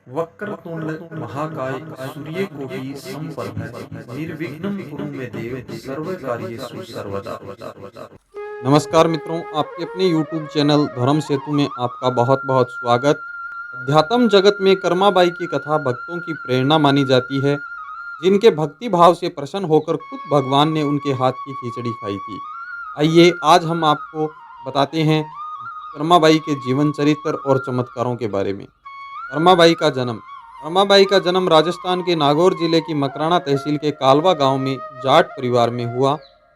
वक्रतुंड महाकाय सूर्यकोटि समप्रभ निर्विघ्नं कुरु मे देव सर्वकार्येषु सर्वदा। नमस्कार मित्रों, आपके अपने YouTube चैनल धर्म सेतु में आपका बहुत बहुत स्वागत। अध्यात्म जगत में कर्माबाई की कथा भक्तों की प्रेरणा मानी जाती है, जिनके भक्ति भाव से प्रसन्न होकर खुद भगवान ने उनके हाथ की खिचड़ी खाई थी। आइए आज हम आपको बताते हैं कर्माबाई के जीवन चरित्र और चमत्कारों के बारे में। कर्माबाई का जन्म राजस्थान के नागौर जिले की मकराना तहसील के कालवा गांव में जाट परिवार में हुआ।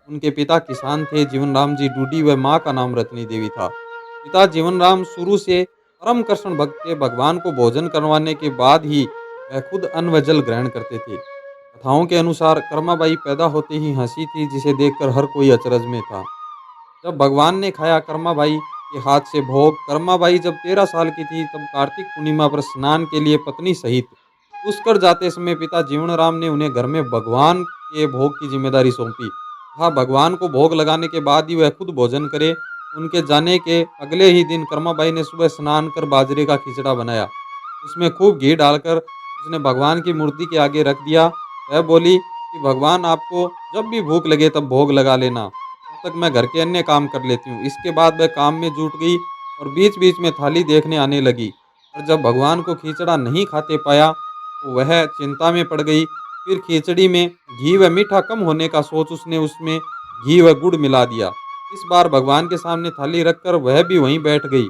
उनके पिता किसान थे जीवनराम जी डूडी व मां का नाम रत्नी देवी था। पिता जीवनराम शुरू से परम कृष्ण भक्त थे। भगवान को भोजन करवाने के बाद ही वह खुद अन्न व जल ग्रहण करते थे। कथाओं के अनुसार कर्माबाई पैदा होते ही हंसी थी, जिसे देखकर हर कोई अचरज में था। जब भगवान ने खाया कर्माबाई के हाथ से भोग, कर्माबाई जब 13 साल की थी, तब कार्तिक पूर्णिमा पर स्नान के लिए पत्नी सहित पुष्कर जाते समय पिता जीवनराम ने उन्हें घर में भगवान के भोग की जिम्मेदारी सौंपी। कहा भगवान को भोग लगाने के बाद ही वह खुद भोजन करे। उनके जाने के अगले ही दिन कर्माबाई ने सुबह स्नान कर बाजरे का खिचड़ा बनाया। उसमें खूब घी डालकर उसने भगवान की मूर्ति के आगे रख दिया। वह बोली कि भगवान, आपको जब भी भूख लगे तब भोग लगा लेना, तब तक मैं घर के अन्य काम कर लेती हूँ। इसके बाद वह काम में जुट गई और बीच बीच में थाली देखने आने लगी। और जब भगवान को खिचड़ा नहीं खाते पाया तो वह चिंता में पड़ गई। फिर खिचड़ी में घी व मीठा कम होने का सोच उसने उसमें घी व गुड़ मिला दिया। इस बार भगवान के सामने थाली रखकर वह भी वहीं बैठ गई,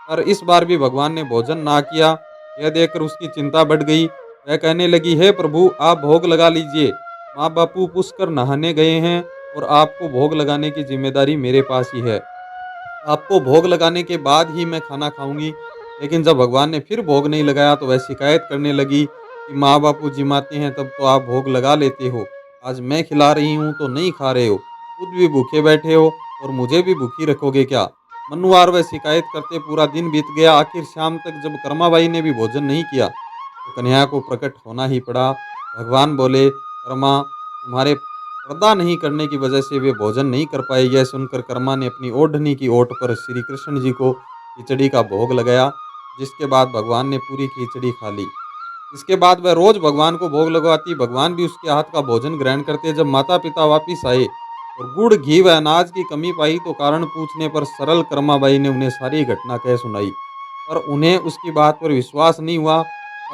पर इस बार भी भगवान ने भोजन ना किया। यह देखकर उसकी चिंता बढ़ गई। वह कहने लगी, हे प्रभु, आप भोग लगा लीजिए। माँ बापू पुष्कर नहाने गए हैं और आपको भोग लगाने की जिम्मेदारी मेरे पास ही है। आपको भोग लगाने के बाद ही मैं खाना खाऊंगी। लेकिन जब भगवान ने फिर भोग नहीं लगाया तो वह शिकायत करने लगी कि माँ बापू जिमाते हैं तब तो आप भोग लगा लेते हो, आज मैं खिला रही हूँ तो नहीं खा रहे हो, खुद भी भूखे बैठे हो और मुझे भी भूखी रखोगे क्या। मनुवार वह शिकायत करते पूरा दिन बीत गया। आखिर शाम तक जब कर्माबाई ने भी भोजन नहीं किया तो कन्हैया को प्रकट होना ही पड़ा। भगवान बोले, कर्मा, तुम्हारे पर्दा नहीं करने की वजह से वे भोजन नहीं कर पाए। यह सुनकर कर्मा ने अपनी ओढ़नी की ओट पर श्री कृष्ण जी को खिचड़ी का भोग लगाया, जिसके बाद भगवान ने पूरी खिचड़ी खा ली। इसके बाद वह रोज भगवान को भोग लगवाती। भगवान भी उसके हाथ का भोजन ग्रहण करते। जब माता पिता वापिस आए और गुड़ घी व अनाज की कमी पाई तो कारण पूछने पर सरल कर्माबाई ने उन्हें सारी घटना कह सुनाई, पर उन्हें उसकी बात पर विश्वास नहीं हुआ।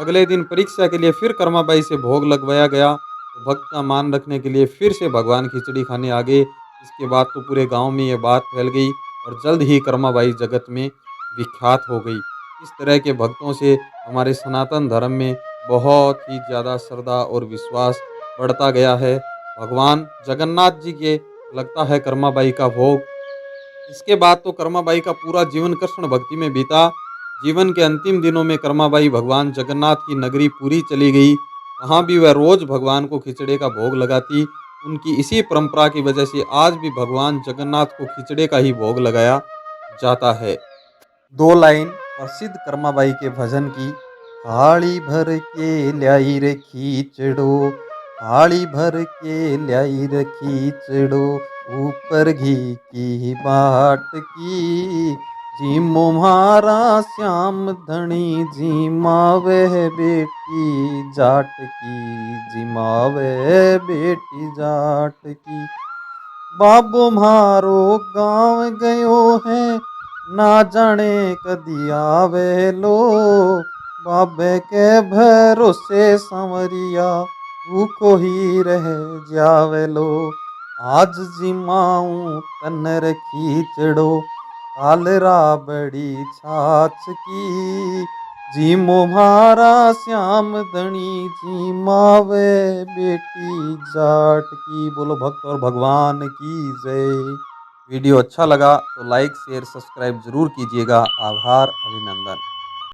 अगले दिन परीक्षा के लिए फिर कर्माबाई से भोग लगवाया गया तो भक्त का मान रखने के लिए फिर से भगवान खिचड़ी खाने आ गए। इसके बाद तो पूरे गांव में यह बात फैल गई और जल्द ही कर्माबाई जगत में विख्यात हो गई। इस तरह के भक्तों से हमारे सनातन धर्म में बहुत ही ज़्यादा श्रद्धा और विश्वास बढ़ता गया है। भगवान जगन्नाथ जी के लगता है कर्माबाई का भोग। इसके बाद तो कर्माबाई का पूरा जीवन कृष्ण भक्ति में बीता। जीवन के अंतिम दिनों में कर्माबाई भगवान जगन्नाथ की नगरी पुरी चली गई। वहाँ भी वह रोज भगवान को खिचड़े का भोग लगाती। उनकी इसी परंपरा की वजह से आज भी भगवान जगन्नाथ को खिचड़े का ही भोग लगाया जाता है। दो लाइन प्रसिद्ध कर्माबाई के भजन की। थाली भर के ल्याई रे खींचड़ो, थाली भर के ल्याई रे खींचड़ो, ऊपर घी की बाट की, जीमो म्हारा श्याम धनी जिमावे बेटी जाट की, जिमावे बेटी जाट की। बाबो म्हारो गांव गयो है, ना जाने कदी आवे लो, बाबे के भरोसे संवरिया भूखो ही रह जावे लो। आज जिमाऊं तन खींचड़ो, काल राबड़ी छाछ की, जीमो म्हारा श्याम धनी जिमावे बेटी जाट की। बोलो भक्त और भगवान की जय। वीडियो अच्छा लगा तो लाइक शेयर सब्सक्राइब जरूर कीजिएगा। आभार, अभिनंदन।